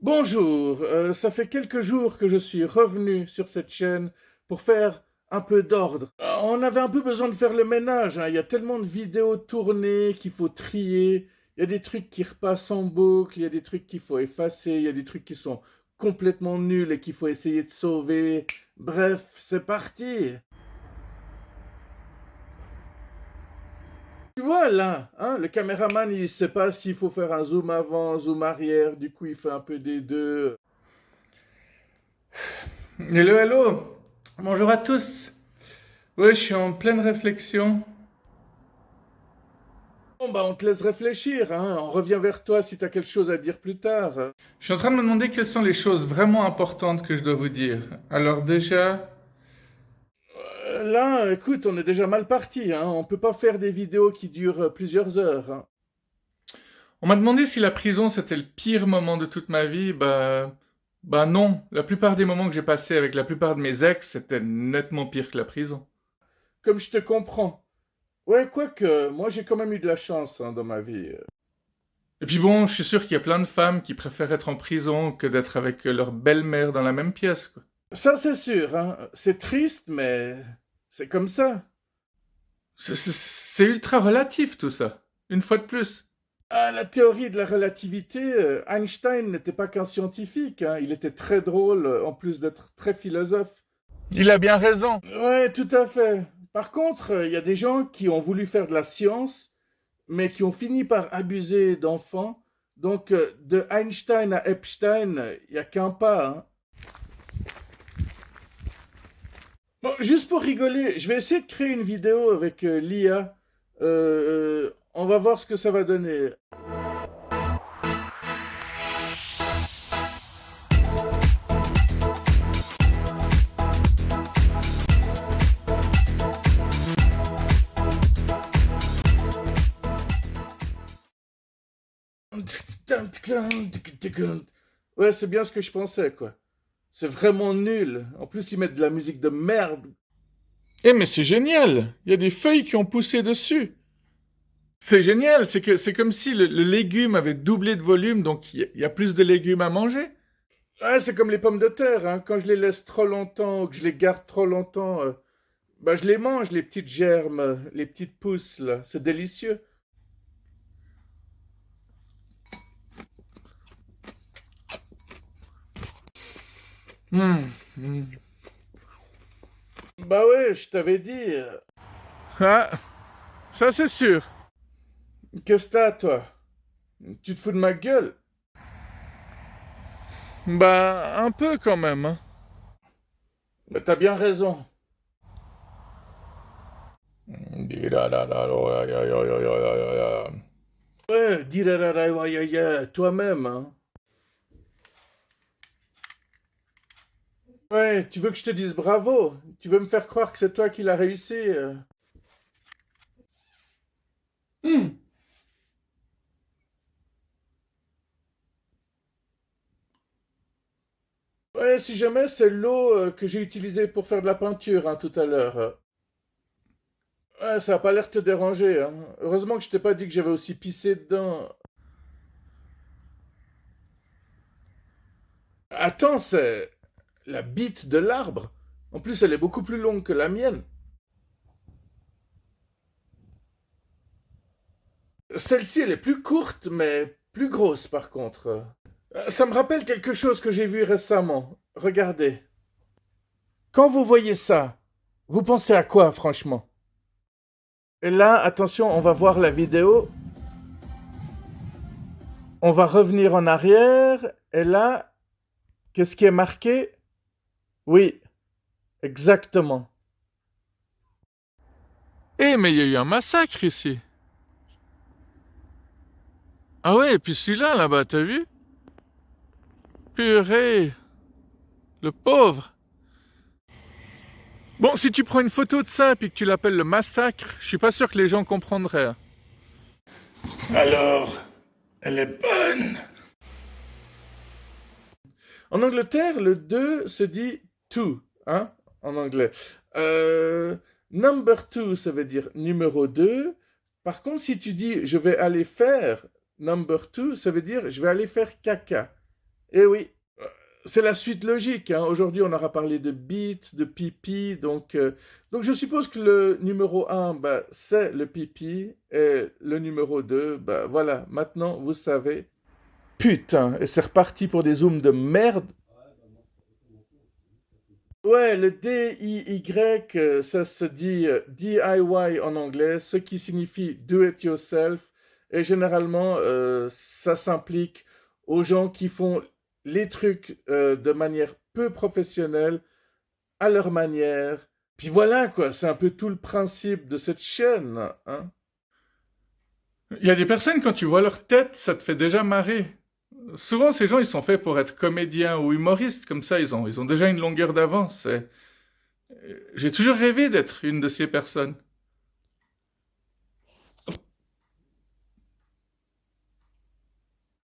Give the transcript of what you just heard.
Bonjour, ça fait quelques jours que je suis revenu sur cette chaîne pour faire un peu d'ordre. On avait un peu besoin de faire le ménage, hein. Il y a tellement de vidéos tournées qu'il faut trier. Il y a des trucs qui repassent en boucle, il y a des trucs qu'il faut effacer, il y a des trucs qui sont complètement nuls et qu'il faut essayer de sauver. Bref, c'est parti. Tu vois là, hein, le caméraman il sait pas s'il faut faire un zoom avant, zoom arrière, du coup il fait un peu des deux. Hello, hello. Bonjour à tous. Ouais, je suis en pleine réflexion. Bon, bah, on te laisse réfléchir, hein. On revient vers toi si tu as quelque chose à dire plus tard. Je suis en train de me demander quelles sont les choses vraiment importantes que je dois vous dire. Alors déjà, Là, écoute, on est déjà mal parti, hein. On peut pas faire des vidéos qui durent plusieurs heures, hein. on m'a demandé si la prison c'était le pire moment de toute ma vie. Bah non. La plupart des moments que j'ai passés avec la plupart de mes ex, c'était nettement pire que la prison. Comme je te comprends. Ouais, quoique, moi j'ai quand même eu de la chance, hein, dans ma vie. Et puis bon, je suis sûr qu'il y a plein de femmes qui préfèrent être en prison que d'être avec leur belle-mère dans la même pièce, quoi. Ça, c'est sûr, hein. C'est triste, mais c'est comme ça. C'est ultra relatif tout ça. Une fois de plus. Ah, la théorie de la relativité, Einstein n'était pas qu'un scientifique, hein. Il était très drôle, en plus d'être très philosophe. Il a bien raison. Ouais, tout à fait. Par contre, il y a des gens qui ont voulu faire de la science, mais qui ont fini par abuser d'enfants. Donc, de Einstein à Epstein, il n'y a qu'un pas, hein. Bon, juste pour rigoler, je vais essayer de créer une vidéo avec l'IA. On va voir ce que ça va donner. Ouais, c'est bien ce que je pensais, quoi. C'est vraiment nul. En plus, ils mettent de la musique de merde. Eh mais c'est génial. Il y a des feuilles qui ont poussé dessus. C'est génial, c'est comme si le légume avait doublé de volume, donc il y a plus de légumes à manger. Ouais, c'est comme les pommes de terre, hein. Quand je les laisse trop longtemps ou que je les garde trop longtemps, bah, je les mange, les petites germes, les petites pousses, là. C'est délicieux. Hmm, hmm. Bah ouais, je t'avais dit. Ah, ça c'est sûr. Qu'est-ce que t'as, toi? Tu te fous de ma gueule? Bah un peu quand même, hein. Bah, t'as bien raison. Ouais, toi-même, hein. Ouais, tu veux que je te dise bravo? Tu veux me faire croire que c'est toi qui l'as réussi? Hmm. Ouais, si jamais c'est l'eau que j'ai utilisée pour faire de la peinture, hein, tout à l'heure. Ouais, ça a pas l'air de te déranger, hein. Heureusement que je t'ai pas dit que j'avais aussi pissé dedans. Attends, c'est la bite de l'arbre. En plus, elle est beaucoup plus longue que la mienne. Celle-ci, elle est plus courte, mais plus grosse par contre. Ça me rappelle quelque chose que j'ai vu récemment. Regardez. Quand vous voyez ça, vous pensez à quoi, franchement? Et là, attention, on va voir la vidéo. On va revenir en arrière. Et là, qu'est-ce qui est marqué? Oui, exactement. Eh mais il y a eu un massacre ici. Ah ouais, et puis celui-là là-bas, t'as vu? Purée, le pauvre. Bon, si tu prends une photo de ça et puis que tu l'appelles le massacre, je suis pas sûr que les gens comprendraient, hein. Alors, elle est bonne. En Angleterre, le 2 se dit two, hein, en anglais. Number two, ça veut dire numéro 2. Par contre, si tu dis je vais aller faire number two, ça veut dire je vais aller faire caca. Eh oui, c'est la suite logique, hein. Aujourd'hui, on aura parlé de beat, de pipi, donc je suppose que le numéro un, bah, c'est le pipi, et le numéro 2, bah voilà, maintenant vous savez. Putain, et c'est reparti pour des zooms de merde. Ouais, le DIY, ça se dit DIY en anglais, ce qui signifie do it yourself. Et généralement, ça s'implique aux gens qui font les trucs de manière peu professionnelle, à leur manière. Puis voilà, quoi, c'est un peu tout le principe de cette chaîne, hein. Il y a des personnes, quand tu vois leur tête, ça te fait déjà marrer. Souvent, ces gens, ils sont faits pour être comédiens ou humoristes, comme ça, ils ont déjà une longueur d'avance. J'ai toujours rêvé d'être une de ces personnes.